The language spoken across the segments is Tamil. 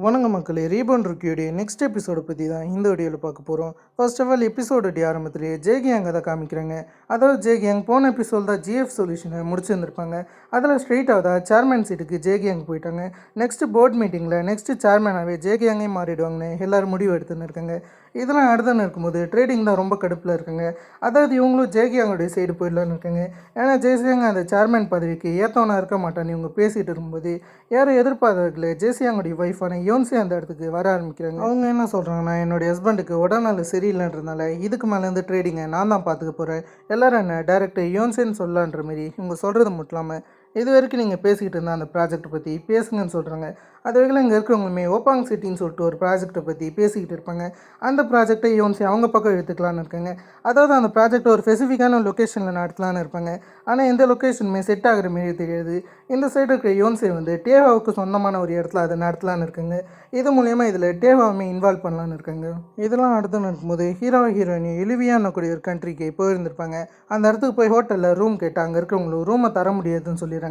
வணங்க மக்களே, ரீபவுண்ட் ருக்கியோடைய நெக்ஸ்ட் எபிசோடை பற்றி தான் இந்த வீடியோவில் பார்க்க போகிறோம். ஃபர்ஸ்ட் ஆஃப் ஆல் எபிசோடைய ஆரம்பத்திலேயே ஜேகியாங் அதை காமிக்கிறாங்க. அதாவது ஜேகியாங் போன எபிசோட் தான் ஜிஎஃப் சொல்யூஷனை முடிச்சிருந்துருப்பாங்க. அதில் ஸ்ட்ரெயிட்டாக தான் சேர்மேன் சீட்டுக்கு ஜேகியாங் போயிட்டாங்க. நெக்ஸ்ட் போர்ட் மீட்டிங்கில் நெக்ஸ்ட் சேர்மேனாகவே ஜேகியாங்கே மாறிடுவாங்கன்னு எல்லோரும் முடிவு எடுத்துன்னு இருக்காங்க. இதெல்லாம் அடுத்துன்னு இருக்கும்போது ட்ரேடிங் தான் ரொம்ப கடுப்பில் இருக்குங்க. அதாவது இவங்களும் ஜேகியாங்கோடைய சைடு போயிடலான்னு இருக்காங்க. ஏன்னா ஜேசியாங்க அந்த சேர்மேன் பதவிக்கு ஏற்றவனா இருக்க மாட்டான்னு இவங்க பேசிகிட்டு இருக்கும்போது யாரும் எதிர்பார்க்கல ஜேசியாங்களுடைய ஒய்ஃபான யோன்சி அந்த இடத்துக்கு வர ஆரம்பிக்கிறாங்க. அவங்க என்ன சொல்கிறாங்கன்னா, என்னுடைய ஹஸ்பண்டுக்கு உடல்நல சரியில்லைன்றதுனால இதுக்கு மேலேருந்து ட்ரேடிங்கை நான் தான் பார்த்துக்க போகிறேன், எல்லோரும் என்ன டேரக்டர் யோன்சின்னு சொல்லலான்ற மாரி இவங்க சொல்கிறது மட்டும் இல்லாமல் இது வரைக்கும் நீங்கள் பேசிக்கிட்டு இருந்தால் அந்த ப்ராஜெக்டை பற்றி பேசுங்கன்னு சொல்கிறாங்க. அது வரைக்கும் இங்கே இருக்கிறவங்களுமே ஓப்பாங் சிட்டின்னு சொல்லிட்டு ஒரு ப்ராஜெக்டை பற்றி பேசிக்கிட்டு இருப்பாங்க. அந்த ப்ராஜெக்டை யோன்சி அவங்க பக்கம் எடுத்துக்கலான்னு இருக்காங்க. அதாவது அந்த ப்ராஜெக்டை ஒரு ஸ்பெசிஃபிக்கான லொக்கேஷனில் நடத்தலான்னு இருப்பாங்க. ஆனால் எந்த லொக்கேஷனுமே செட் ஆகிற மாரி தெரியாது. இந்த சைடு இருக்கிற யோன்சி வந்து டேவாவுக்கு சொந்தமான ஒரு இடத்துல அதை நடத்தலான்னு இருக்குங்க. இது மூலயமா இதில் டேவாவுமே இன்வால்வ் பண்ணலான்னு இருக்காங்க. இதெல்லாம் அடுத்து நடக்கும்போது ஹீரோயினி எலிவியான்னு கூடிய ஒரு கண்ட்ரிக்கு போயிருந்திருப்பாங்க. அந்த இடத்துக்கு போய் ஹோட்டலில் ரூம் கேட்டால் அங்கே இருக்கிறவங்களுக்கு ரூமை தர முடியாதுன்னு சொல்லிடுறாங்க.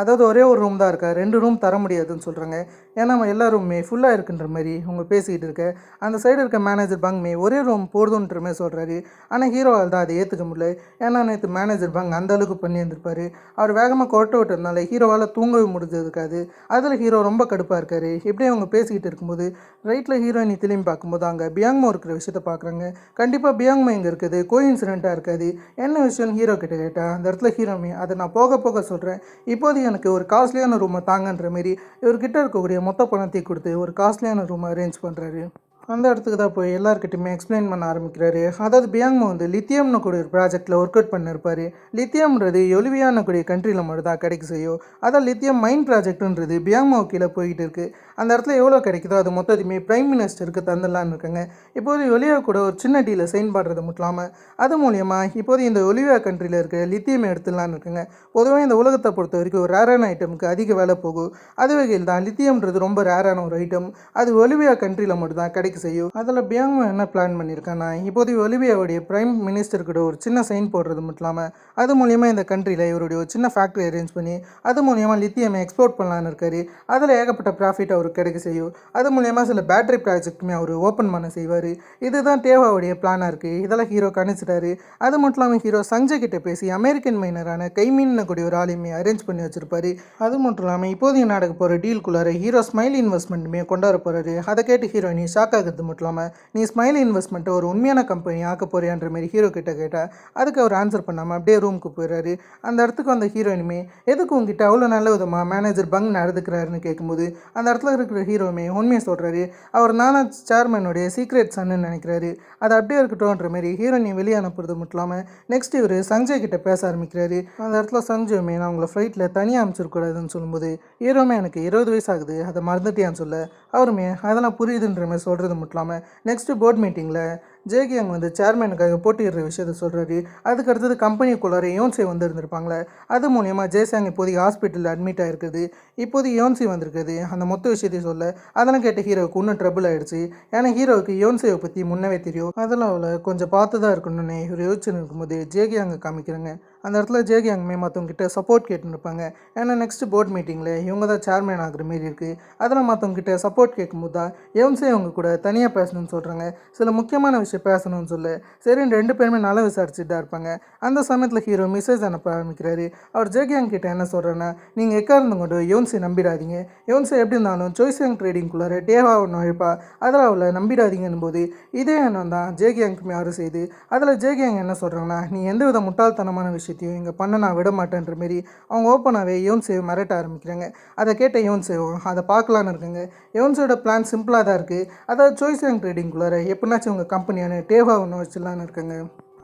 அதாவது ஒரே ஒரு ரூம் தான் இருக்கா, 2 ரூம் தர முடியாதுன்னு சொல்கிறாங்க. ஏன்னா நம்ம எல்லா ரூமே ஃபுல்லாக இருக்குன்ற மாதிரி அவங்க பேசிக்கிட்டு இருக்க அந்த சைடு இருக்க மேனேஜர் பங்மே ஒரே ரூம் போடுதுன்ற மாதிரி சொல்கிறாரு. ஆனால் ஹீரோவால் தான் அதை ஏற்றுக்க முடியல. ஏன்னா நேற்று மேனேஜர் பங் அந்த அளவுக்கு பண்ணி இருந்திருப்பார். அவர் வேகமாக கொரட்டை விட்டதுனால ஹீரோவால் தூங்கவே முடிஞ்சதுக்காது. அதில் ஹீரோ ரொம்ப கடுப்பாக இருக்கார். இப்படியே அவங்க பேசிக்கிட்டு இருக்கும்போது ரைட்டில் ஹீரோயினி திரும்பி பார்க்கும்போது அங்கே பியாங்மோ இருக்கிற விஷயத்த பார்க்குறாங்க. கண்டிப்பாக பியாங்மோ இங்கே இருக்குது, கோஇன்சிடென்ட்டாக இருக்காது. என்ன விஷயம்னு ஹீரோ கிட்ட கேட்டால் அந்த இடத்துல ஹீரோமே அதை நான் போக போக சொல்கிறேன், இப்போது எனக்கு ஒரு காஸ்ட்லியான ரூமை தாங்கன்ற மாரி இவர்கிட்ட இருக்கக்கூடிய மொத்த பணத்தை கொடுத்து ஒரு காஸ்ட்லியான ரூமை அரேஞ்ச் பண்ணுறாரு. அந்த இடத்துக்கு தான் போய் எல்லாருக்கிட்டையுமே எக்ஸ்பிளைன் பண்ண ஆரம்பிக்கிறாரு. அதாவது பியாங்மோ வந்து லித்தியம்னு கூடிய ஒரு ப்ராஜெக்டில் ஒர்க் அவுட் பண்ணியிருப்பார். லித்தியம்ன்றது ஒலிவியான்னு கூடிய கண்ட்ரியில் மட்டும் தான் கிடைக்க செய்யும். அதான் லித்தியம் மைன் ப்ராஜெக்ட்டுன்றது பியாங்மோ கீழே போய்கிட்டு இருக்குது. அந்த இடத்துல எவ்வளோ கிடைக்குதோ அது மொத்தத்தையுமே பிரைம் மினிஸ்டருக்கு தந்துடலான்னு இருக்காங்க. இப்போது ஒலிவியா கூட ஒரு சின்ன டீலை சைன் பண்ணுறது மட்டும் இல்லாமல் அது மூலியமாக இப்போது இந்த ஒலிவியா கண்ட்ரியில் இருக்க லித்தியம் எடுத்துடலான்னு இருக்காங்க. பொதுவாக இந்த உலகத்தை பொறுத்த வரைக்கும் ஒரு ரேரான ஐட்டமுக்கு அதிக வேலை போகும். அது வகையில் தான் லித்தியம்ன்றது ரொம்ப ரேரான ஒரு ஐட்டம். அது ஒலிவியா கண்ட்ரியில் மட்டும் தான் கிடைக்க செய்யும். அதில் பியாங்மோ என்ன பிளான் பண்ணியிருக்காங்கன்னா, இப்போதைய ஒலிவியாவுடைய பிரைம் மினிஸ்டர் கூட ஒரு சின்ன சைன் போடுறது மட்டும் இல்லாமல் அது மூலியமாக இந்த கண்ட்ரியில் இவருடைய ஒரு சின்ன ஃபேக்ட்ரி அரேஞ்ச் பண்ணி அது மூலியமாக லித்தியமை எக்ஸ்போர்ட் பண்ணலான்னு இருக்காரு. அதில் ஏகப்பட்ட ப்ராஃபிட் அவருக்கு கிடைக்க செய்யும். அது மூலியமாக சில பேட்டரி ப்ராஜெக்ட்டுமே அவர் ஓப்பன் பண்ண செய்வார். இதுதான் டேவாவுடைய பிளானாக இருக்குது. இதெல்லாம் ஹீரோ கணிச்சிட்டாரு. அது மட்டும் இல்லாமல் ஹீரோ சஞ்சய் கிட்ட பேசி அமெரிக்கன் மைனரான கைமீன் கூடிய ஒரு ஆலையுமே அரேஞ்ச் பண்ணி வச்சிருப்பாரு. அது மட்டும் இல்லாமல் இப்போதைய நடக்க போகிற டீலுக்குள்ளார ஹீரோ ஸ்மைல் இன்வெஸ்ட்மெண்ட்டுமே கொண்டாட போகிறாரு. அதை கேட்டு ஹீரோயினி ஷாக் ஆகுது மட்டும் இல்லாமல், நீ ஸ்மைல் இன்வெஸ்ட்மெண்ட்டை ஒரு உண்மையான கம்பெனி ஆக்க போறியான்ற மாதிரி ஹீரோ கிட்ட கேட்டால் அதுக்கு அவர் ஆன்சர் பண்ணாமல் அப்படியே ரூமுக்கு போயிடுறாரு. அந்த இடத்துக்கு வந்த ஹீரோயினுமே எதுக்கு உங்ககிட்ட அவ்வளோ நல்ல விதமாக மேனேஜர் பங் நடந்துக்கிறாருன்னு கேட்கும்போது அந்த இடத்துல இருக்கிற ஹீரோவுமே உண்மையை சொல்கிறாரு. அவர் நானா சேர்மனுடைய சீக்ரெட் சன்னு நினைக்கிறாரு. அது அப்படியே இருக்கட்டும்ன்ற மாதிரி ஹீரோயினை வெளியே அனுப்புறது மட்டும் இல்லாமல் நெக்ஸ்ட் இவர் சஞ்சய் கிட்ட பேச ஆரம்பிக்கிறாரு. அந்த இடத்துல சஞ்சயுமே நான் உங்களை ஃப்ளைட்டில் தனியாக அனுப்பிச்சிருக்கூடாதுன்னு சொல்லும்போது ஹீரோமே எனக்கு 20 வயசு ஆகுது, அதை மறந்துட்டியான்னு சொல்ல அவருமே அதெல்லாம் புரியுதுன்ற மாதிரி சொல்கிறது மட்டும் இல்லாமல் நெக்ஸ்ட் போர்ட் மீட்டிங்கில் ஜேகியாங் வந்து சேர்மேனுக்காக போட்டியிடுற விஷயத்த சொல்கிறாரு. அதுக்கு அடுத்தது கம்பெனிக்குள்ளார யோன்சி வந்து இருந்திருப்பாங்களே அது மூலியமாக ஜேசியாங் இப்போதைக்கு ஹாஸ்பிட்டலில் அட்மிட் ஆகிருக்குது. இப்போதைக்கு யோன்சி வந்திருக்குது அந்த மொத்த விஷயத்தையும் சொல்ல அதெல்லாம் கேட்ட ஹீரோவுக்கு இன்னும் ட்ரபிள் ஆகிடுச்சு. ஏன்னா ஹீரோவுக்கு யோன்சியை பற்றி முன்னவே தெரியும். அதெல்லாம் அவளை கொஞ்சம் பார்த்து தான் இருக்கணும்னு இவர் யோசிச்சுன்னு இருக்கும்போது ஜேகியாங்க காமிக்கிறாங்க. அந்த இடத்துல ஜேகியாங்குமே மற்றவங்ககிட்ட சப்போர்ட் கேட்டுருப்பாங்க. ஏன்னா நெக்ஸ்ட் போர்ட் மீட்டிங்கில் இவங்க தான் சேர்மேன் ஆகிற மாரி இருக்குது. அதெல்லாம் மற்றவங்ககிட்ட சப்போர்ட் கேட்கும்போது தான் யோன்சி அவங்க கூட தனியாக பேசணும்னு சொல்கிறாங்க. சில முக்கியமான விஷயம் பேசணும்னு சொல்ல சரின்னு 2 பேருமே நல்லா விசாரிச்சுட்டு தான் இருப்பாங்க. அந்த சமயத்தில் ஹீரோ மெசேஜ் அனுப்ப ஆரம்பிக்கிறாரு. அவர் ஜேகியாங் கிட்ட என்ன சொல்கிறேன்னா, நீங்கள் எக்காரணம் கொண்டு யோன்சி நம்பிடாதீங்க, யோன்சி எப்படி இருந்தாலும் சாய்ஸியாங் ட்ரேடிங்குள்ளார டேவா ஒன்று அழைப்பா, அதில் அவளை நம்பிடாதீங்கன்னும் போது இதே எண்ணம் தான் ஜேகியாங்க்குமே யாரும் செய்து. அதில் ஜேகியாங் என்ன சொல்கிறாங்கன்னா, நீ எந்த வித முட்டாள்தனமான விஷயத்தையும் இங்கே பண்ண நான் விட மாட்டேன்ற மாரி அவங்க ஓப்பனாகவே யோன்சியை மிரட்ட ஆரம்பிக்கிறாங்க. அதை கேட்ட யோன்சியும் அதை பார்க்கலான்னு இருக்காங்க. யோன்சியோட பிளான் சிம்பிளாக தான் இருக்குது. அதாவது சாய்ஸியாங் ட்ரேடிங்குள்ளார எப்படின்னாச்சும் உங்கள் கம்பெனியான டேவா ஒன்று வச்சிடலான்னு இருக்காங்க.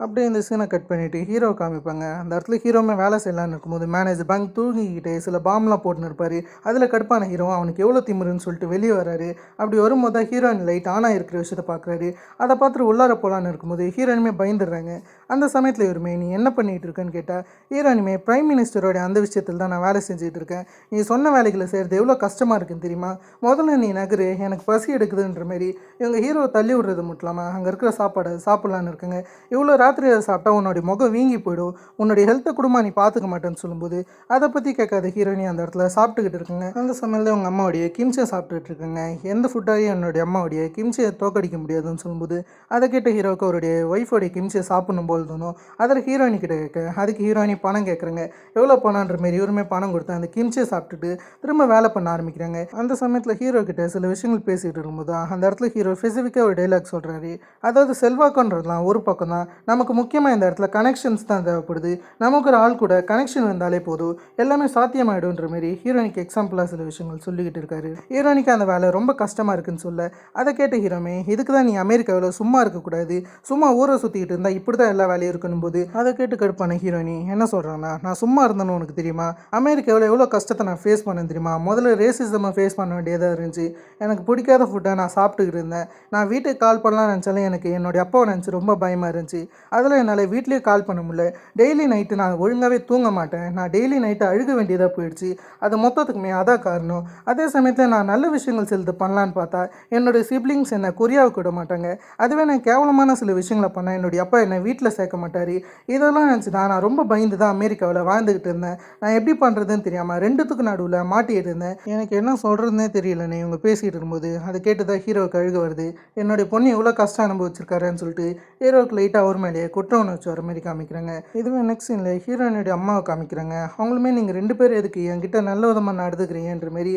அப்படியே இந்த சீனை கட் பண்ணிவிட்டு ஹீரோ காமிப்பாங்க. அந்த இடத்துல ஹீரோமே வேலை செய்யலான்னு இருக்கும்போது மேனேஜர் பங்க் தூங்கிக்கிட்டே சில பாம்லாம் போட்டுன்னு இருப்பார். அதில் கடுப்பான ஹீரோ அவனுக்கு எவ்வளோ திமிருன்னு சொல்லிட்டு வெளியே வராரு. அப்படி வரும்போது தான் ஹீரோயின் லைட் ஆனாக இருக்கிற விஷயத்தை பார்க்குறாரு. அதை பார்த்துட்டு உள்ளார போகலான்னு இருக்கும்போது ஹீரோயினுமே பயந்துடுறாங்க. அந்த சமயத்தில் இவருமே நீ என்ன பண்ணிகிட்டு இருக்கேன்னு கேட்டால் ஹீரோயினுமே பிரைம் மினிஸ்டரோட அந்த விஷயத்தில் தான் நான் வேலை செஞ்சுட்டு இருக்கேன், நீ சொன்ன வேலைகளை செய்கிறது எவ்வளோ கஷ்டமாக இருக்குன்னு தெரியுமா, முதல்ல நீ நகரு, எனக்கு பசி எடுக்குதுன்ற மாதிரி இவங்க ஹீரோ தள்ளி விடுறது மட்டும் இல்லாமல் அங்கே இருக்கிற சாப்பாடை சாப்பிட்லான்னு இருக்காங்க. இவ்வளோ ராத்திரி அதை சாப்பிட்டா உன்னுடைய முகம் வீங்கி போயிடும், உன்னுடைய ஹெல்த்தை குடும்பம் நீ பார்த்துக்க மாட்டேன்னு சொல்லும்போது அதை பற்றி கேட்காத ஹீரோயினி அந்த இடத்துல சாப்பிட்டுக்கிட்டு இருக்குங்க. அந்த சமையலில் உங்கள் அம்மாவுடைய கிம்ச்சியை சாப்பிட்டுட்டு இருக்குங்க. எந்த ஃபுட்டாலையும் என்னுடைய அம்மாவுடைய கிம்ச்சியை தோக்கடிக்க முடியாதுன்னு சொல்லும்போது அதை கேட்ட ஹீரோவுக்கு அவருடைய ஒய்ஃபோடைய கிம்ச்சியை சாப்பிடணும் போல் தோணும். அதில் ஹீரோயினி கிட்ட கேட்க அதுக்கு ஹீரோயினி பணம் கேட்குறாங்க. எவ்வளோ பணம்ன்ற மாரி இவருமே பணம் கொடுத்து அந்த கிம்ச்சியை சாப்பிட்டுட்டு திரும்ப வேலை பண்ண ஆரம்பிக்கிறாங்க. அந்த சமயத்தில் ஹீரோ கிட்ட சில விஷயங்கள் பேசிகிட்டு இருக்கும்போது தான் அந்த இடத்துல ஹீரோ ஸ்பெசிஃபிக்காக ஒரு டைலாக் சொல்கிறாரு. அதாவது செல்வாக்குன்றதுலாம் ஒரு பக்கம் தான், நமக்கு முக்கியமாக இந்த இடத்துல கனெக்ஷன்ஸ் தான் தேவைப்படுது. நமக்கு ஒரு ஆள் கூட கனெக்ஷன் இருந்தாலே போதும், எல்லாமே சாத்தியமாயிடும்ன்ற மாரி ஹீரோயினிக்கு எக்ஸாம்பிளாக சில விஷயங்கள் சொல்லிக்கிட்டு இருக்காரு. ஹீரோயினிக்கு அந்த வேலை ரொம்ப கஷ்டமாக இருக்குன்னு சொல்ல அதை கேட்ட ஹீரோமே இதுக்கு தான் நீ அமெரிக்காவில் சும்மா இருக்கக்கூடாது, சும்மா ஊரை சுற்றிக்கிட்டு இருந்தால் இப்படி தான் எல்லா வேலையும் இருக்கணும் போது அதை கேட்டு கடுப்பான ஹீரோயினி என்ன சொல்கிறான்னா, நான் சும்மா இருந்தேன்னு உனக்கு தெரியுமா, அமெரிக்காவில் எவ்வளோ கஷ்டத்தை நான் ஃபேஸ் பண்ணேன் தெரியுமா, முதல்ல ரேசிசமை ஃபேஸ் பண்ண வேண்டியதாக இருந்துச்சு, எனக்கு பிடிக்காத ஃபுட்டை நான் சாப்பிட்டுக்கிட்டு இருந்தேன், நான் வீட்டுக்கு கால் பண்ணலாம்னு நினச்சாலும் எனக்கு என்னுடைய அப்பாவை நினச்சி ரொம்ப பயமாக இருந்துச்சு, அதில் என்னால் வீட்லேயே கால் பண்ண முடியல, டெய்லி நைட்டு நான் ஒழுங்காகவே தூங்க மாட்டேன், நான் டெய்லி நைட்டு அழுக வேண்டியதாக போயிடுச்சு, அது மொத்தத்துக்குமே அதான் காரணம். அதே சமயத்தில் நான் நல்ல விஷயங்கள் செலுத்து பண்ணலான்னு பார்த்தா என்னுடைய சிப்ளிங்ஸ் என்னை கொரியாவுக்கு விட மாட்டாங்க, அதுவே நான் கேவலமான சில விஷயங்களை பண்ணேன், என்னுடைய அப்பா என்னை வீட்டில் சேர்க்க மாட்டார், இதெல்லாம் நினச்சி தான் நான் ரொம்ப பயந்து தான் அமெரிக்காவில் வாழ்ந்துக்கிட்டு இருந்தேன், நான் எப்படி பண்ணுறதுன்னு தெரியாமல் ரெண்டுத்துக்கு நடுவில் மாட்டிகிட்டு இருந்தேன், எனக்கு என்ன சொல்கிறதுனே தெரியலன்னு இவங்க பேசிகிட்டு இருக்கும்போது அதை கேட்டு தான் ஹீரோவுக்கு அழுக வருது. என்னுடைய பொண்ணு எவ்வளோ கஷ்டம் அனுபவிச்சிருக்காருன்னு சொல்லிட்டு ஹீரோவுக்கு லைட்டாக அவர் மேலேயே குற்ற உணர்ச்சி வர மாதிரி காமிக்கிறாங்க. இதுவே நெக்ஸ்ட் சீனில் ஹீரோயினுடைய அம்மாவை காமிக்கிறாங்க. அவங்களுமே நீங்கள் ரெண்டு பேர் எதுக்கு என்கிட்ட நல்ல விதமாக நடந்துக்கிறீங்கன்ற மாரி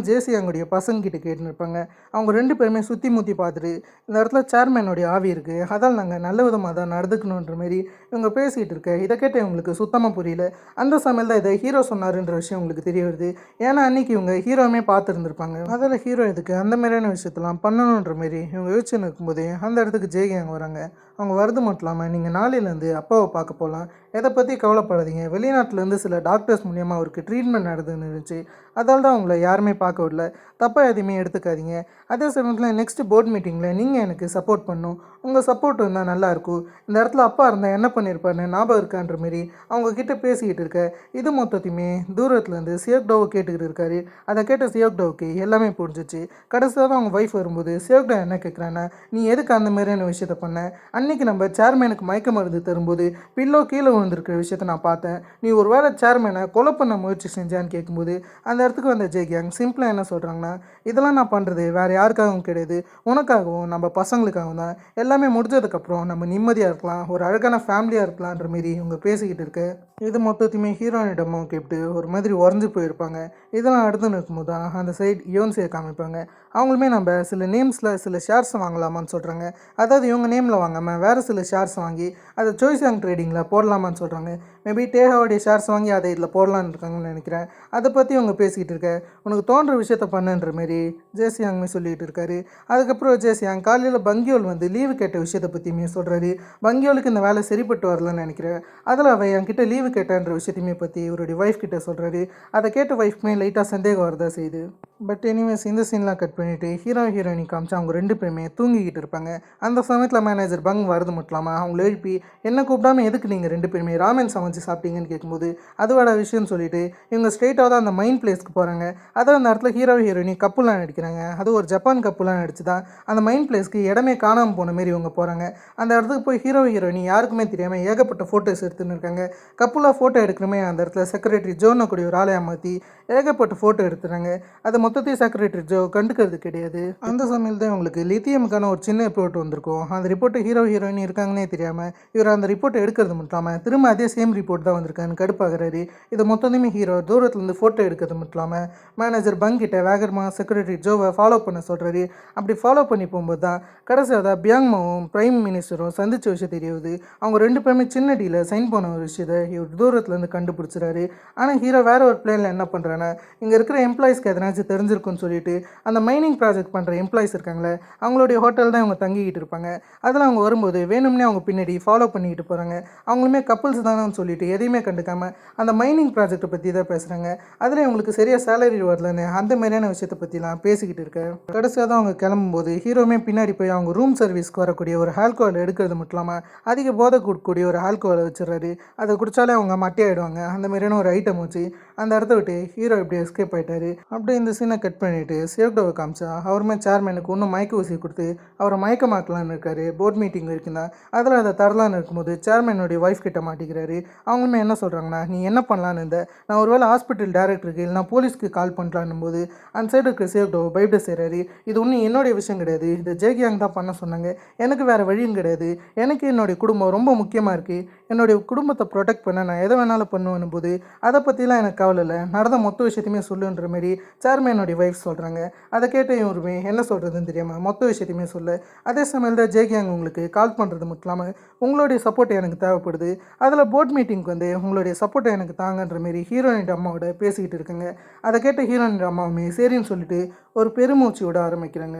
ஜேசியாங்குடைய பசங்க கிட்ட கேட்டுன்னு இருப்பாங்க. அவங்க ரெண்டு பேருமே சுற்றி முற்றி பார்த்துட்டு இந்த இடத்துல சேர்மேனுடைய ஆவி இருக்குது, அதால் நாங்கள் நல்ல விதமாக தான் நடந்துக்கணுன்ற மாரி இவங்க பேசிகிட்டு இருக்க இதை கேட்ட இவங்களுக்கு சுத்தமாக புரியல. அந்த சமையல் தான் இதை ஹீரோ சொன்னாருன்ற விஷயம் உங்களுக்கு தெரிய வருது. ஏன்னா அன்றைக்கி இவங்க ஹீரோவுமே பார்த்துருந்துருப்பாங்க, அதில் ஹீரோ இதுக்கு அந்த மாதிரியான விஷயத்தெல்லாம் பண்ணணுன்ற மாரி இவங்க யோசிச்சுன்னு இருக்கும்போதே அந்த இடத்துக்கு ஜேகியாங் வராங்க. அவங்க வரது மட்டும் இல்லாமல் நீங்கள் நாளையிலேருந்து அப்பாவை பார்க்க போகலாம், எதை பற்றி கவலைப்படாதீங்க, வெளிநாட்டிலேருந்து சில டாக்டர்ஸ் மூலியமாக அவருக்கு ட்ரீட்மெண்ட் நடந்துன்னு இருந்துச்சு, அதால் தான் அவங்கள யாருமே பார்க்க விடல, தப்பாக எதுவுமே எடுத்துக்காதீங்க, அதே சமயத்தில் நெக்ஸ்ட் போர்ட் மீட்டிங்கில் நீங்கள் எனக்கு சப்போர்ட் பண்ணணும், உங்கள் சப்போர்ட் இருந்தால் நல்லாயிருக்கும், இந்த இடத்துல அப்பா இருந்தால் என்ன பண்ணியிருப்பாருன்னு ஞாபகம் இருக்கான்ற மாரி அவங்கக்கிட்ட பேசிக்கிட்டு இருக்க இது மொத்தத்தையுமே தூரத்துலேருந்து சியோக்டோவை கேட்டுக்கிட்டு இருக்காரு. அதை கேட்ட சியோக்டோவுக்கு எல்லாமே புரிஞ்சிச்சு. கடைசியாக தான் அவங்க ஒய்ஃப் வரும்போது சியோக்டோ என்ன கேட்குறான்னா, நீ எதுக்கு அந்த மாதிரியான விஷயத்த பண்ண, அன்றைக்கி நம்ம சேர்மேனுக்கு மயக்க மருந்து தரும்போது பில்லோ கீழே விழுந்திருக்கிற விஷயத்த நான் பார்த்தேன், நீ ஒரு வேளை சேர்மேனை கொலை பண்ண முயற்சி செஞ்சான்னு கேட்கும்போது அந்த இடத்துக்கு வந்த ஜேகியாங் சிம்பிளாக என்ன சொல்கிறாங்கன்னா, இதெல்லாம் நான் பண்ணுறது வேறு யாருக்காகவும் கிடையாது, உனக்காகவும் நம்ம பசங்களுக்காகவும் தான், எல்லாமே முடிஞ்சதுக்கப்புறம் நம்ம நிம்மதியாக இருக்கலாம், ஒரு அழகான ஃபேமிலியாக இருக்கலான்ற மாரி இவங்க பேசிக்கிட்டு இருக்க இது மொத்தத்தையுமே ஹீரோயினிடமும் கேட்டு ஒரு மாதிரி உறைஞ்சி போயிருப்பாங்க. இதெல்லாம் அடுத்து நிற்கும்போது தான் அந்த சைட் யோன்சியை காமிப்பாங்க. அவங்களுமே நம்ம சில நேம்ஸில் சில ஷேர்ஸ் வாங்கலாமான்னு சொல்கிறாங்க. அதாவது இவங்க நேமில் வாங்காமல் வேறு சில ஷேர்ஸ் வாங்கி அதை ஜோய்சாங் ட்ரேடிங்கில் போடலாமான்னு சொல்கிறாங்க. மேபி டேஹாவுடைய ஷேர்ஸ் வாங்கி அதை இதில் போடலான்னு இருக்காங்கன்னு நினைக்கிறேன். அதை பற்றி அவங்க பேசிக்கிட்டு இருக்க உனக்கு தோன்ற விஷயத்த பண்ணுன்ற மாரி ஜேசியாங்குமே சொல்லிகிட்டு இருக்காரு. அதுக்கப்புறம் ஜேசியாங் காலையில் பங்கியோல் வந்து லீவு கேட்ட விஷயத்தை பற்றியுமே சொல்கிறாரு. பங்கியோலுக்கு இந்த வேலை சரிப்பட்டு வரலன்னு நினைக்கிறேன், அதில் அவள் என்கிட்ட லீவு கேட்டான்ற விஷயத்தையுமே பற்றி இவருடைய ஒய்ஃப் கிட்ட சொல்கிறாரு. அதை கேட்ட ஒய்ஃப்மே லைட்டாக சந்தேகம் வரதா செய்யுது. பட் எனிவேஸ் இந்த சீன்லாம் கட் பண்ணிவிட்டு ஹீரோயினி காமிச்சு அவங்க ரெண்டு பேருமே தூங்கிக்கிட்டு இருப்பாங்க. அந்த சமயத்தில் மேனேஜர் பங் வரது மட்டும் இல்லாமல் அவங்கள எழுப்பி என்ன கூப்பிடாமல் எதுக்கு நீங்கள் ரெண்டு பேருமே ராமன் சமைச்சு சாப்பிட்டீங்கன்னு கேட்கும்போது அதுவோட விஷயம்னு சொல்லிட்டு இவங்க ஸ்ட்ரெயிட்டாக தான் அந்த மைண்ட் பிளேஸ்க்கு போகிறாங்க. அதான் அந்த இடத்துல ஹீரோயினி கப்புலாம் நடிக்கிறாங்க. அது ஒரு ஜப்பான் கப்புலாம் நடிச்சு தான் அந்த மைண்ட் பிளேஸ்க்கு இடமே காணாமல் போன மாரி இவங்க போகிறாங்க. அந்த இடத்துக்கு போய் ஹீரோயினி யாருக்குமே தெரியாமல் ஏகப்பட்ட ஃபோட்டோஸ் எடுத்துன்னு இருக்காங்க. கப்புலாக ஃபோட்டோ எடுக்கிறமே அந்த இடத்துல செக்ரட்டரி ஜோனை கூடிய ஒரு ஆளையை மாற்றி ஏகப்பட்ட ஃபோட்டோ எடுத்துறாங்க. அதை மொத்தத்தையும் செக்ரட்டரி ஜோ கண்டுக்கிறது கிடையாது. அந்த சமயத்தில் தான் உங்களுக்கு லித்தியமுக்கான ஒரு சின்ன ரிப்போர்ட் வந்திருக்கும். அந்த ரிப்போர்ட்டு ஹீரோயினி இருக்காங்கன்னே தெரியாமல் இவர் அந்த ரிப்போர்ட்டை எடுக்கிறது மட்டும் இல்லாமல் திரும்ப அதே சேம் ரிப்போர்ட் தான் வந்திருக்கான்னு கடுப்பாகிறாரு. இதை மொத்தத்தையுமே ஹீரோ தூரத்துலேருந்து ஃபோட்டோ எடுக்கிறது மட்டும் இல்லாமல் மேனேஜர் பங்கிட்ட வேகமாக செக்ரட்டரி ஜோவை ஃபாலோ பண்ண சொல்கிறாரு. அப்படி ஃபாலோ பண்ணி போகும்போது தான் கடைசியாக பியாங்மாவும் பிரைம் மினிஸ்டரும் சந்தித்த விஷயம் தெரியுது. அவங்க ரெண்டு பேருமே சின்ன டீல சைன் பண்ண ஒரு விஷயத்தை இவர் தூரத்துலேருந்து கண்டுபிடிச்சிறாரு. ஆனால் ஹீரோ வேற ஒரு பிளேனில் என்ன பண்ணுறாங்கன்னா, இங்கே இருக்கிற எம்ப்ளாயிஸ்க்கு எதனாச்சும் தெரிஞ்சிருக்குன்னு சொல்லிட்டு அந்த மைனிங் ப்ராஜெக்ட் பண்ணுற எம்ப்ளாயிஸ் இருக்காங்களே அவங்களுடைய ஹோட்டல் தான் இவங்க தங்கிக்கிட்டு இருப்பாங்க. அதில் அவங்க வரும்போது வேணும்னே அவங்க பின்னாடி ஃபாலோ பண்ணிக்கிட்டு போகிறாங்க. அவங்களுமே கப்புள்ஸ் தானேன்னு சொல்லிட்டு எதையுமே கண்டுக்காமல் அந்த மைனிங் ப்ராஜெக்ட்டை பற்றி தான் பேசுகிறாங்க. அதில் இவங்களுக்கு சரியாக சேலரி வரலன்னு அந்த மாதிரியான விஷயத்தை பற்றிலாம் பேசிக்கிட்டு இருக்க கடைசியாக தான் அவங்க கிளம்பும்போது ஹீரோமே பின்னாடி போய் அவங்க ரூம் சர்வீஸ்க்கு வரக்கூடிய ஒரு ஆல்கோஹால் எடுக்கிறது மட்டும் இல்லாமல் அதிக போதை கொடுக்கக்கூடிய ஒரு ஆல்கோஹாலை வச்சுறாரு. அதை குடித்தாலே அவங்க மட்டையாயிடுவாங்க அந்த மாதிரியான ஒரு ஐட்டம் வச்சு அந்த இடத்த விட்டு ஹீரோ இப்படி எஸ்கேப் ஆகிட்டாரு. அப்படியே இந்த சீனை கட் பண்ணிவிட்டு சேவ்டோவை காமிச்சா அவருமே சேர்மேனுக்கு இன்னும் மயக்க ஊசி கொடுத்து அவரை மயக்கமாக்கலான்னு இருக்காரு. போர்ட் மீட்டிங் வரைக்கும் தான். அதில் அதை தரலான்னு இருக்கும்போது சேர்மேனுடைய ஒய்ஃப் கிட்ட மாட்டிக்கிறாரு. அவங்களுமே என்ன சொல்கிறாங்கன்னா, நீ என்ன பண்ணலான்னு இருந்த, நான் ஒருவேளை ஹாஸ்பிட்டல் டேரக்டருக்கு இல்லை நான் போலீஸ்க்கு கால் பண்ணலான்னும் போது அந்த சைடு இருக்க சேவ்டோ பயப்பட செய்கிறாரு. இது ஒன்றும் என்னுடைய விஷயம் கிடையாது, இது ஜேகியாங் தான் பண்ண சொன்னாங்க, எனக்கு வேறு வழியும் கிடையாது, எனக்கு என்னுடைய குடும்பம் ரொம்ப முக்கியமாக இருக்குது, என்னுடைய குடும்பத்தை ப்ரொடெக்ட் பண்ண நான் எதை வேணாலும் பண்ணுவேன் போது அதை பற்றிலாம் எனக்கு கவலை இல்லை, நடந்த மொத்த விஷயத்தையுமே சொல்லுன்ற மாரி சேர்மேனுடைய ஒய்ஃப் சொல்கிறாங்க. அதை கேட்ட இவருமே என்ன சொல்கிறதுன்னு தெரியாமல் மொத்த விஷயத்தையுமே சொல்ல, அதே சமயம் தான் ஜேகியாங் உங்களுக்கு கால் பண்ணுறது மட்டும் இல்லாமல் உங்களுடைய சப்போர்ட் எனக்கு தேவைப்படுது, அதில் போர்ட் மீட்டிங்க்கு வந்து உங்களுடைய சப்போர்ட்டை எனக்கு தாங்கன்ற மாரி ஹீரோயின் அம்மாவோட பேசிக்கிட்டு இருக்குங்க. அதை கேட்ட ஹீரோயின் அம்மாவுமே சரின்னு சொல்லிட்டு ஒரு பெருமூச்சு விட ஆரம்பிக்கிறாங்க.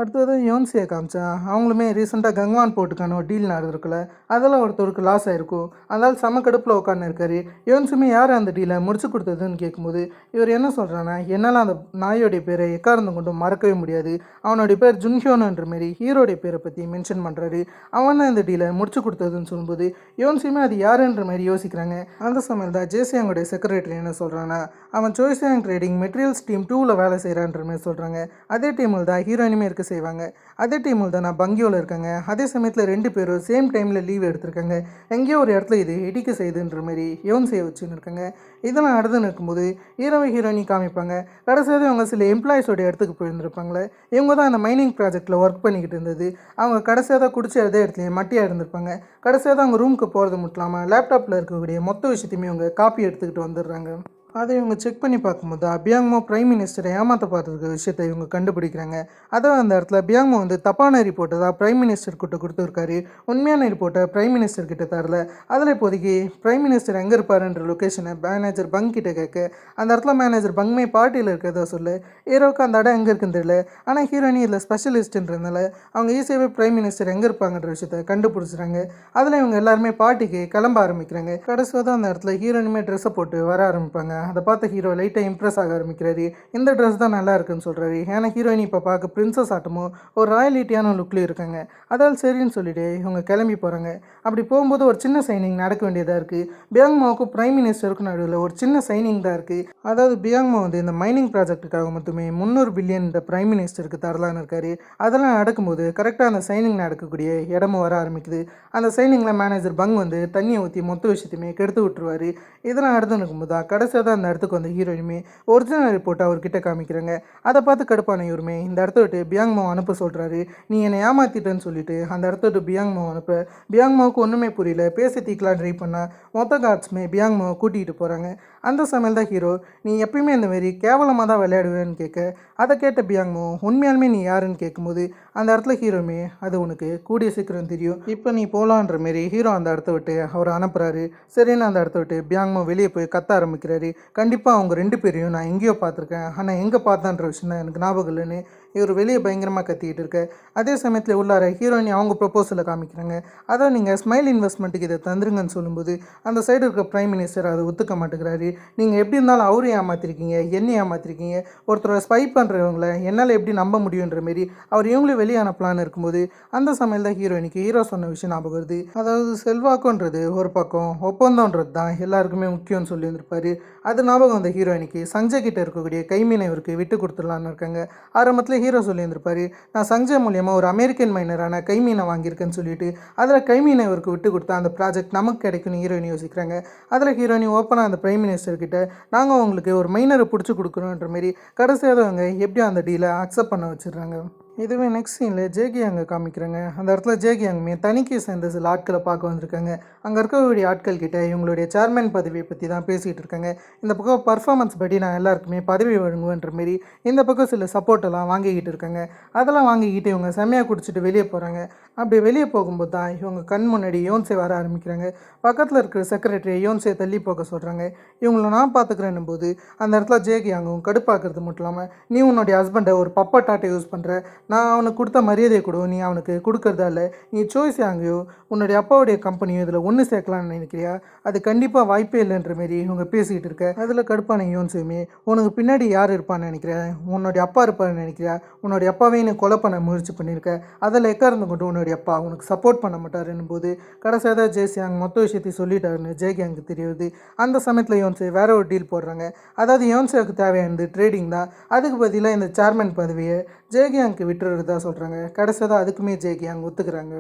அடுத்தது யோன்சியை காமிச்சா அவங்களுமே ரீசெண்டாக கங்வான் போர்ட்டுக்கான ஒரு டீல் நடந்திருக்குல்ல, அதெல்லாம் ஒருத்தருக்கு லாஸ் ஆகிருக்கும். அதனால் செம கடுப்பில் உட்காந்து இருக்காரு. யோன்சுமே யார் அந்த டீலை முடிச்சு கொடுத்ததுன்னு கேட்கும்போது இவர் என்ன சொல்கிறான்னா, என்னால் அந்த நாயோடைய பேரை எக்காரணம் கொண்டும் மறக்கவே முடியாது, அவனுடைய பேர் ஜுன்ஹியோனுன்ற மாரி ஹீரோடைய பேரை பற்றி மென்ஷன் பண்ணுறாரு. அவன் தான் இந்த டீலை முடிச்சு கொடுத்ததுன்னு சொல்லும்போது யோன்சுமே அது யாருன்ற மாதிரி யோசிக்கிறாங்க. அந்த சமயம் தான் ஜேசியாங்கோடைய செக்ரட்டரி என்ன சொல்கிறான்னா, அவன் சோய்சியாங் ட்ரேடிங் மெட்டீரியல்ஸ் டீம் 2ல் வேலை செய்கிறான்ற மாதிரி சொல்கிறாங்க. அதே டீமில் தான் ஹீரோயினுமே இருக்க செய்வாங்க. அதே டீமில் தான் நான் பங்கியோவில் இருக்கேங்க. அதே சமயத்தில் 2 பேரும் சேம் டைமில் லீவ் எடுத்திருக்காங்க. எங்கேயோ ஒரு இடத்துல இது இடிக்க செய்யுதுன்ற மாதிரி யோன்சியை வச்சுன்னு இருக்காங்க. இதெல்லாம் நடந்துன்னு இருக்கும்போது ஹீரோயினி காமிப்பாங்க. கடைசியாக அவங்க சில எம்ப்ளாயிஸோட இடத்துக்கு போயிருந்துருப்பாங்களே, இவங்க தான் அந்த மைனிங் ப்ராஜெக்டில் ஒர்க் பண்ணிக்கிட்டு இருந்தது. அவங்க கடைசியாக தான் குடிச்ச அதே இடத்துல மட்டியாக இருந்திருப்பாங்க. கடைசியாக தான் அவங்க ரூமுக்கு போகிறது மட்டும் இல்லாமல் லேப்டாப்பில் இருக்கக்கூடிய மொத்த விஷயத்தையுமே அவங்க காப்பி எடுத்துக்கிட்டு வந்துடுறாங்க. அதை இவங்க செக் பண்ணி பார்க்கும்போது பியாங்மோ பிரைம் மினிஸ்டரை ஏமாற்ற பார்த்துருக்க விஷயத்தை இவங்க கண்டுபிடிக்கிறாங்க. அதான் அந்த இடத்துல பியாங்மோ வந்து தப்பான ரிப்போர்ட்டை தான் பிரைம் மினிஸ்டர் கிட்ட கொடுத்துருக்காரு, உண்மையான ரிப்போர்ட்டை பிரைம் மினிஸ்டர் கிட்ட தரல. அதில் இப்போதைக்கு பிரைம் மினிஸ்டர் எங்கே இருப்பாருன்ற லொக்கேஷனை மேனேஜர் பங்க் கிட்ட கேட்க அந்த இடத்துல மேனேஜர் பங்மே பார்ட்டியில் இருக்கிறதா சொல்லு. ஹீரோவுக்கு அந்த இடம் எங்கே இருக்குன்னு தெரியல. ஆனால் ஹீரோயினி இதில் ஸ்பெஷலிஸ்ட்ன்றதுனால அவங்க ஈஸியாகவே பிரைம் மினிஸ்டர் எங்கே இருப்பாங்கன்ற விஷயத்தை கண்டுபிடிச்சிறாங்க. அதில் இவங்க எல்லாருமே பார்ட்டிக்கு கிளம்ப ஆரம்பிக்கிறாங்க. கடைசியாக தான் அந்த இடத்துல ஹீரோயினுமே ட்ரெஸ்ஸை போட்டு வர ஆரம்பிப்பாங்க. அதை பார்த்த ஹீரோ லைட்டாக இம்ப்ரெஸ் ஆக ஆரம்பிக்கிறாரு. இந்த ட்ரெஸ் தான் நல்லா இருக்குன்னு சொல்கிறாரு. ஏன்னா ஹீரோயின் இப்போ பார்க்க பிரின்சஸ் ஆட்டமும் ஒரு ராயலிட்டியான லுக்லேயும் இருக்காங்க. அதால் சரின்னு சொல்லிட்டு இவங்க கிளம்பி போகிறாங்க. அப்படி போகும்போது ஒரு சின்ன சைனிங் நடக்க வேண்டியதாக இருக்குது. பியாங்மாவுக்கும் பிரைம் மினிஸ்டருக்கும் நடுவில் ஒரு சின்ன சைனிங் தான் இருக்குது. அதாவது பியாங்மா வந்து இந்த மைனிங் ப்ராஜெக்ட்டுக்காக மட்டுமே 300 பில்லியன் இந்த பிரைம் மினிஸ்டருக்கு தரலான்னு இருக்காரு. அதெல்லாம் நடக்கும்போது கரெக்டாக அந்த சைனிங் நடக்கக்கூடிய இடமும் வர ஆரம்பிக்குது. அந்த சைனிங்கில் மேனேஜர் பங் வந்து தண்ணியை ஊற்றி மொத்த விஷயத்தையுமே கெடுத்து விட்டுருவார். இதெல்லாம் நடந்து இருக்கும்போது தான் கடைசியாக தான் அந்த இடத்துக்கு வந்து ஹீரோயினுமே ஒரிஜினல் ரிப்போர்ட்டை அவர்கிட்ட காமிக்கிறாங்க. அதை பார்த்து கடுப்பான இவருமே இந்த இடத்த விட்டு பியாங்மோ அனுப்ப சொல்கிறாரு. நீ என்னை ஏமாத்திட்டேன்னு சொல்லிட்டு அந்த இடத்த விட்டு பியாங்மோ அனுப்ப பியாங்மோவுக்கு ஒன்றுமே புரியல. பேசி தீக்கலாம் ட்ரை பண்ணால் மொத்த கார்ட்ஸுமே பியாங்மோவை கூட்டிகிட்டு போகிறாங்க. அந்த சமையல் தான் ஹீரோ, நீ எப்பயுமே இந்த மாரி கேவலமாக தான் விளையாடுவேன்னு கேட்க, அதை கேட்ட பியாங்மோ உண்மையாலுமே நீ யாருன்னு கேட்கும்போது அந்த இடத்துல ஹீரோமே அது உனக்கு கூடிய சீக்கிரம் தெரியும், இப்போ நீ போகலான்ற மாரி ஹீரோ அந்த இடத்த விட்டு அவரை அனுப்புகிறாரு. சரின்னு அந்த இடத்த விட்டு பியாங்மோ வெளியே போய் கத்த ஆரம்பிக்கிறாரு. கண்டிப்பாக அவங்க 2 பேரையும் நான் எங்கேயோ பார்த்துருக்கேன், ஆனால் எங்கே பார்த்தேன்ற விஷயம் தான் எனக்கு ஞாபகம் இல்லைன்னு இவர் வெளியே பயங்கரமாக கத்திக்கிட்டு இருக்க. அதே சமயத்தில் உள்ளார ஹீரோயினி அவங்க ப்ரொப்போசலை காமிக்கிறாங்க. அதான் நீங்கள் ஸ்மைல் இன்வெஸ்ட்மெண்ட்டுக்கு இதை தந்துருங்கன்னு சொல்லும்போது அந்த சைடு இருக்க பிரைம் மினிஸ்டர் அதை ஒத்துக்க மாட்டேங்கிறாரு. நீங்கள் எப்படி இருந்தாலும் அவரையும் ஏமாத்திருக்கீங்க, என்னை ஏமாத்திருக்கீங்க, ஒருத்தரை ஸ்பை பண்ணுறவங்கள என்னால் எப்படி நம்ப முடியுன்ற மாரி அவர் இவங்களும் வெளியே அனுப்பலான்னு இருக்கும்போது அந்த சமையல் தான் ஹீரோயினிக்கு ஹீரோ சொன்ன விஷயம் ஞாபகம் வருது. அதாவது செல்வாக்குன்றது ஒரு பக்கம், ஒப்பந்தம்ன்றது தான் எல்லாருக்குமே முக்கியம்னு சொல்லி வந்திருப்பாரு. அது ஞாபகம் அந்த ஹீரோயினிக்கு சஞ்சய் கிட்ட இருக்கக்கூடிய கைமீனை இவருக்கு விட்டு கொடுத்துடலான்னு இருக்காங்க. ஆரம்பத்தில் ஹீரோ சொல்லியிருந்திருப்பாரு, நான் சஞ்சய் மூலியமாக ஒரு அமெரிக்கன் மைனரான கைமீனை வாங்கியிருக்கேன்னு சொல்லிட்டு அதில் கைமீனை இவருக்கு விட்டு கொடுத்தா அந்த ப்ராஜெக்ட் நமக்கு கிடைக்குன்னு ஹீரோயினி யோசிக்கிறாங்க. அதில் ஹீரோயினி ஓப்பனாக அந்த பிரைம் மினிஸ்டர் கிட்ட நாங்கள் உங்களுக்கு ஒரு மைனரை பிடிச்சி கொடுக்குறோன்ற மாரி கடைசியாக அவங்க எப்படியும் அந்த டீலை அக்செப்ட் பண்ண வச்சிடுறாங்க. இதுவே நெக்ஸ்ட் சீனில் ஜேகியாங்கை காமிக்கிறாங்க. அந்த இடத்துல ஜேகியாங்குமே தனிக்கு சேர்ந்த சில ஆட்களை பார்க்க வந்திருக்காங்க. அங்கே இருக்கக்கூடிய ஆட்கள் கிட்ட இவங்களுடைய சேர்மேன் பதவியை பற்றி தான் பேசிகிட்டு இருக்காங்க. இந்த பக்கம் பர்ஃபார்மன்ஸ் படி நான் எல்லாருக்குமே பதவி வழங்குவேன்ற மாரி இந்த பக்கம் சில சப்போர்ட்டெல்லாம் வாங்கிக்கிட்டு இருக்காங்க. அதெல்லாம் வாங்கிக்கிட்டு இவங்க செம்மையாக குடிச்சிட்டு வெளியே போகிறாங்க. அப்படி வெளியே போகும்போது தான் இவங்க கண் முன்னாடி யோன்சே வர ஆரம்பிக்கிறாங்க. பக்கத்தில் இருக்கிற செக்ரட்டரி யோன்சே தள்ளி போக சொல்கிறாங்க. இவங்கள நான் பார்த்துக்கிறேன்னும் போது அந்த இடத்துல ஜேகியாங்கும் கடுப்பாக்குறது மட்டும் இல்லாமல், நீ உன்னுடைய ஹஸ்பண்டை ஒரு பப்பட்டாட்டை யூஸ் பண்ணுற, நான் அவனுக்கு கொடுத்த மரியாதையை கூட நீ அவனுக்கு கொடுக்கறதா இல்லை. நீ சோய்ஸ் யாங்கையோ உன்னுடைய அப்பாவுடைய கம்பெனியோ இதில் ஒன்று சேர்க்கலான்னு நினைக்கிறியா? அது கண்டிப்பாக வாய்ப்பே இல்லைன்ற மாரி இவங்க பேசிக்கிட்டு இருக்க. அதில் கடுப்பான யோன்சுமே, உனக்கு பின்னாடி யார் இருப்பான்னு நினைக்கிறேன்? உன்னுடைய அப்பா இருப்பான்னு நினைக்கிறியா? உன்னுடைய அப்பாவே நீ கொலை பண்ண முயற்சி பண்ணியிருக்க. அதில் எக்கார்ந்து கொண்டு உன்னுடைய அப்பா உனக்கு சப்போர்ட் பண்ண மாட்டாருன்னும் போது கடைசியாக தான் ஜேசியாங் மொத்த விஷயத்தையும் சொல்லிட்டாருன்னு ஜேகியாங்கு தெரியுது. அந்த சமயத்தில் யோன்சே வேற ஒரு டீல் போடுறாங்க. அதாவது யோன்சேவுக்கு தேவையானது ட்ரேடிங் தான். அதுக்கு பதிலாக இந்த சேர்மன் பதவியை ஜேகியாங்க்கு விட்டுறதா சொல்கிறாங்க. கடைசியாக அதுக்குமே ஜேகியாங் ஒத்துக்கிறாங்க.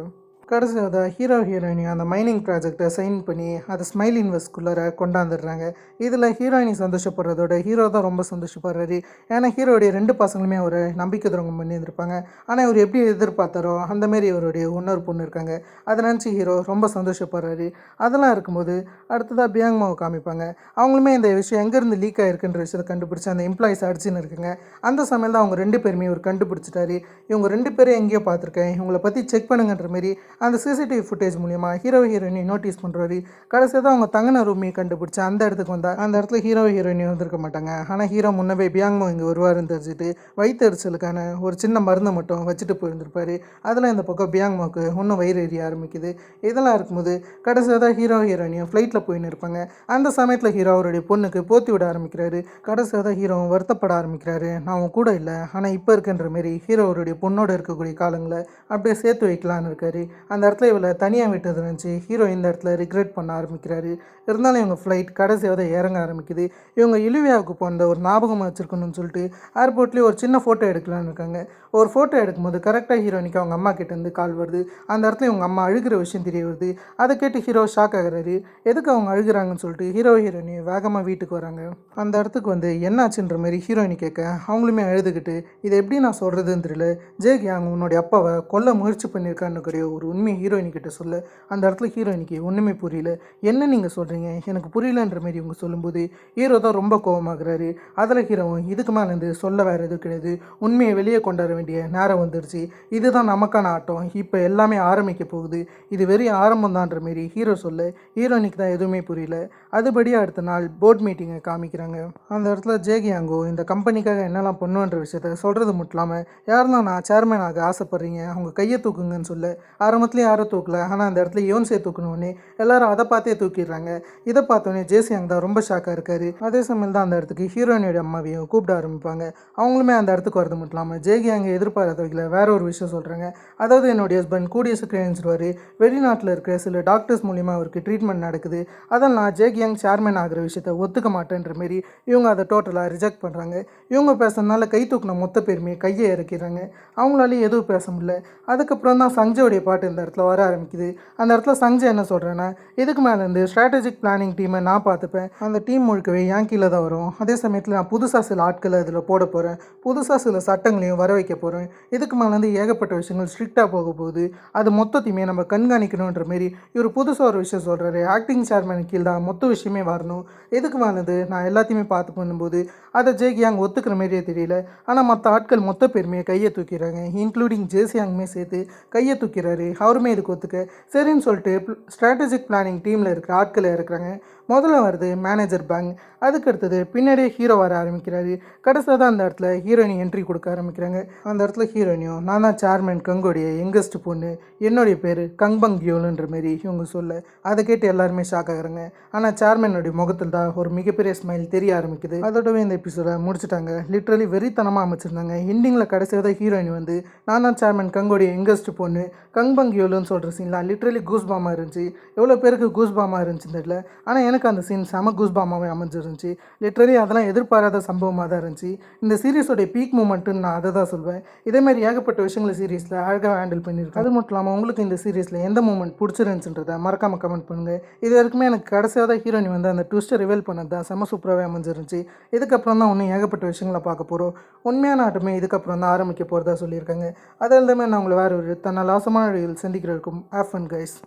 கடைசியாக ஹீரோ ஹீரோயினி அந்த மைனிங் ப்ராஜெக்டை சைன் பண்ணி அதை ஸ்மைல் இன்வெஸ்ட்குள்ளார கொண்டாந்துடுறாங்க. இதில் ஹீரோயினி சந்தோஷப்படுறதோட ஹீரோ தான் ரொம்ப சந்தோஷப்படுறாரு. ஏன்னா ஹீரோடைய 2 பசங்களுமே ஒரு நம்பிக்கை துரோகம் பண்ணியிருந்திருப்பாங்க. ஆனால் இவர் எப்படி எதிர்பார்த்தாரோ அந்தமாரி இவருடைய இன்னொரு பொண்ணு இருக்காங்க. அதை நினச்சி ஹீரோ ரொம்ப சந்தோஷப்படுறாரு. அதெல்லாம் இருக்கும்போது அடுத்ததாக பியாங்மாவை காமிப்பாங்க. அவங்களுமே இந்த விஷயம் எங்கேருந்து லீக் ஆகிருக்குன்ற விஷயத்தை கண்டுபிடிச்சி அந்த எம்ப்ளாயிஸ் அடிச்சுன்னு இருக்குங்க. அந்த சமயம் தான் அவங்க 2 பேருமே இவர் கண்டுபிடிச்சிட்டாரு. இவங்க 2 பேரும் எங்கேயோ பார்த்துருக்கேன், இவங்களை பற்றி செக் பண்ணுங்கன்ற மாரி அந்த சிசிடிவி ஃபுட்டேஜ் மூலிமா ஹீரோ ஹீரோயினி நோட்டீஸ் பண்ணுறாரு. கடைசியாக தான் அவங்க தங்கின ரூமையை கண்டுபிடிச்சி அந்த இடத்துக்கு வந்தால் அந்த இடத்துல ஹீரோ ஹீரோயினி வந்திருக்க மாட்டாங்க. ஆனால் ஹீரோ முன்னவே பியாங்மோ இங்கே வருவாருன்னு தெரிஞ்சுட்டு வயிற்றுச்சலுக்கான ஒரு சின்ன மருந்தை மட்டும் வச்சுட்டு போயிருந்திருப்பாரு. அதில் இந்த பக்கம் பியாங்மோக்கு இன்னும் வயிறு எரிய ஆரம்பிக்குது. இதெல்லாம் இருக்கும்போது கடைசியாக தான் ஹீரோ ஹீரோயினியும் ஃப்ளைட்டில் போயின்னு இருப்பாங்க. அந்த சமயத்தில் ஹீரோ அவருடைய பொண்ணுக்கு போத்தி விட ஆரம்பிக்கிறாரு. கடைசியாக தான் ஹீரோ வருத்தப்பட ஆரம்பிக்கிறாரு. நான் அவன் கூட இல்லை, ஆனால் இப்போ இருக்குன்ற மாரி ஹீரோ அவருடைய பொண்ணோடு இருக்கக்கூடிய காலங்களை அப்படியே சேர்த்து வைக்கலான்னு இருக்காரு. அந்த இடத்துல இவளை தனியாக விட்டது நினச்சி ஹீரோ இந்த இடத்துல ரிக்ரெட் பண்ண ஆரம்பிக்கிறாரு. இருந்தாலும் இவங்க ஃப்ளைட் கடைசியாக இறங்க ஆரம்பிக்குது. இவங்க இலிவியாவுக்கு போன ஒரு ஞாபகமாக வச்சுருக்கணும்னு சொல்லிட்டு ஏர்போர்ட்லேயே ஒரு சின்ன ஃபோட்டோ எடுக்கலான்னு இருக்காங்க. ஒரு ஃபோட்டோ எடுக்கும்போது கரெக்டாக ஹீரோனிக்கு அவங்க அம்மா கிட்டேருந்து கால் வருது. அந்த இடத்துல இவங்க அம்மா அழுகிற விஷயம் தெரிய வருது. அதை கேட்டு ஹீரோ ஷாக் ஆகிறாரு. எதுக்கு அவங்க அழுகிறாங்கன்னு சொல்லிட்டு ஹீரோ ஹீரோயினி வேகமாக வீட்டுக்கு வராங்க. அந்த இடத்துக்கு வந்து என்னாச்சுன்ற மாதிரி ஹீரோயினி கேட்க அவங்களுமே அழுதுகிட்டு இதை எப்படி நான் சொல்கிறதுன்னு தெரியல, ஜேகியாங் உன்னுடைய அப்பாவை கொல்ல முயற்சி பண்ணியிருக்கான்னு கிடையாது ஒரு உண்மை ஹீரோயினி கிட்ட சொல்ல. அந்த இடத்துல ஹீரோயினிக்கு ஒன்றுமே புரியல. என்ன நீங்கள் சொல்கிறீங்க, எனக்கு புரியலன்ற மாரி இவங்க சொல்லும்போது ஹீரோ தான் ரொம்ப கோபமாகிறாரு. அதில் ஹீரோவும் இதுக்கு மேலேருந்து சொல்ல வேறு எதுவும் கிடையாது, உண்மையை வெளியே கொண்டாட வேண்டிய நேரம் வந்துடுச்சு, இதுதான் நமக்கான ஆட்டம், இப்போ எல்லாமே ஆரம்பிக்க போகுது, இது வெறும் ஆரம்பம் தான்ற மாரி ஹீரோ சொல்ல ஹீரோயினிக்கு தான் எதுவுமே புரியல. அதுபடியே அடுத்த நாள் போர்ட் மீட்டிங்கை காமிக்கிறாங்க. அந்த இடத்துல ஜேகியாங்கோ இந்த கம்பெனிக்காக என்னெல்லாம் பண்ணுன்ற விஷயத்த சொல்கிறது மட்டும் இல்லாமல் யாரெல்லாம் நான் சேர்மேன் ஆக ஆசைப்பட்றீங்க அவங்க கையை தூக்குங்கன்னு சொல்ல ஆரம்பத்துலேயும் யாரும் தூக்கல. ஆனால் அந்த இடத்துல யோன்சே தூக்கணுன்னே எல்லாரும் அதை பார்த்தே தூக்கிடுறாங்க. இதை பார்த்தோன்னே ஜேசியாங் தான் ரொம்ப ஷாக்காக இருக்காரு. அதே சமயம் தான் அந்த இடத்துக்கு ஹீரோயினோட அம்மாவையும் கூப்பிட ஆரம்பிப்பாங்க. அவங்களுமே அந்த இடத்துக்கு வரது மட்டும் இல்லாமல் ஜேகியாங் எதிர்பாராத வகையில் வேற ஒரு விஷயம் சொல்கிறாங்க. அதாவது என்னுடைய ஹஸ்பண்ட் கூடிய சீக்கிரம் எழுந்துருவார், வெளிநாட்டில் இருக்கிற சில டாக்டர்ஸ் மூலிமா அவருக்கு ட்ரீட்மெண்ட் நடக்குது, அதெல்லாம் ஜேகியாங் சேர்மேன் ஆகிற விஷயத்தை ஒத்துக்க மாட்டேன்ற மாரி இவங்க அதை டோட்டலாக ரிஜெக்ட் பண்ணுறாங்க. இவங்க பேசுறதுனால கை தூக்கின மொத்த பேருமே கையை இறக்கிறாங்க. அவங்களாலேயும் எதுவும் பேச முடியல. அதுக்கப்புறம் தான் சஞ்சயோடைய பாட்டு இந்த இடத்துல வர ஆரம்பிக்குது. அந்த இடத்துல சஞ்சய் என்ன சொல்கிறேன்னா, இதுக்கு மேலேருந்து ஸ்ட்ராட்டஜிக் பிளானிங் டீமை நான் பார்த்துப்பேன், அந்த டீம் முழுக்கவே என் கீழே தான் வரும். அதே சமயத்தில் நான் புதுசாக சில ஆட்களை அதில் போட போகிறேன், புதுசாக சில சட்டங்களையும் வர வைக்க போகிறேன். இதுக்கு மேலேருந்து ஏகப்பட்ட விஷயங்கள் ஸ்ட்ரிக்டாக போக போகுது, அது மொத்தத்தையுமே நம்ம கண்காணிக்கணுன்ற மாரி இவர் புதுசாக ஒரு விஷயம் சொல்கிறாரு. ஆக்டிங் சேர்மேன் கீழே தான் மொத்த விஷயமே வரணும், இதுக்கு மேலேருந்து நான் எல்லாத்தையுமே பார்த்து பண்ணும்போது அதை ஜேகியாங் ஒத்துக்கிற மாரியே தெரியல. ஆனால் மற்ற ஆட்கள் மொத்த பேருமே கையை தூக்கிறாங்க, இன்க்ளூடிங் ஜேசியாங்குமே சேர்த்து கையை தூக்கிறாரு. அவருமே இதுக்கு ஒத்துக்க சரின்னு சொல்லிட்டு ஸ்ட்ராட்டஜிக் பிளானிங் டீமில் இருக்கிற ஆட்களை இருக்கிறாங்க. முதல்ல வருது மேனேஜர் பேங்க், அதுக்கு அடுத்தது பின்னாடியே ஹீரோ வர ஆரம்பிக்கிறாரு. கடைசியாக தான் அந்த இடத்துல ஹீரோயினி என்ட்ரி கொடுக்க ஆரம்பிக்கிறாங்க. அந்த இடத்துல ஹீரோயினியும் நான் தான் சேர்மேன் கங்கோடைய யங்கஸ்ட் பொண்ணு, என்னுடைய பேர் கங்பங் கியோலுன்ற மாரி இவங்க சொல்ல அதை கேட்டு எல்லாருமே ஷாக் ஆகிறாங்க. ஆனால் சேர்மேனுடைய முகத்தில் தான் ஒரு மிகப்பெரிய ஸ்மைல் தெரிய ஆரம்பிக்குது. அதோடவே இந்த எபிசோட முடிச்சுட்டாங்க. லிட்ரலி வெறித்தனமாக அமைச்சிருந்தாங்க. எண்டிங்கில் கடைசியாக தான் ஹீரோயின் வந்து நான் தான் சேர்மேன் கங்கோடைய யங்கஸ்ட் பொண்ணு கங்பங் கியோலுன்னு சொல்கிற சீன்லாம் லிட்ரலி கூஸ்பாமாக இருந்துச்சு. எவ்வளோ பேருக்கு கூஸ்பாமாக இருந்துச்சுன்னு தெரியல, ஆனால் எனக்கு அந்த சீன் செம கூஸ்பாமாவே அமைஞ்சிருந்துச்சு. லிட்ரலி அதெல்லாம் எதிர்பாராத சம்பவமாக தான் இருந்துச்சு. இந்த சீரிஸோடைய பீக் மூமெண்ட்டுன்னு நான் அதை தான் சொல்வேன். இதேமாதிரி ஏகப்பட்ட விஷயங்களை சீரிஸில் அழகாக ஹேண்டில் பண்ணியிருக்கேன். அது மட்டும் இல்லாமல் உங்களுக்கு இந்த சீரிஸில் எந்த மூமெண்ட் பிடிச்சிருந்துச்சுன்றதை மறக்காமல் கமெண்ட் பண்ணுங்கள். இது வரைக்குமே எனக்கு கடைசியாக தான் ஹீரோயின் வந்து அந்த ட்விஸ்ட்டை ரிவீல் பண்ணது தான் செம சூப்பராகவே அமைஞ்சிருந்துச்சு. இதுக்கப்புறம் தான் இன்னும் ஏகப்பட்ட விஷயங்களை பார்க்க போகிறோம். உண்மையான ஆட்டமே இதுக்கப்புறம் தான் ஆரம்பிக்க போகிறதா சொல்லியிருக்காங்க. அதில் தான் நான் உங்களை வேறு ஒரு தன்னால் ஆசமான வழியில் சந்திக்கிறதுக்கும் ஹேவ் ஃபன் கைஸ்.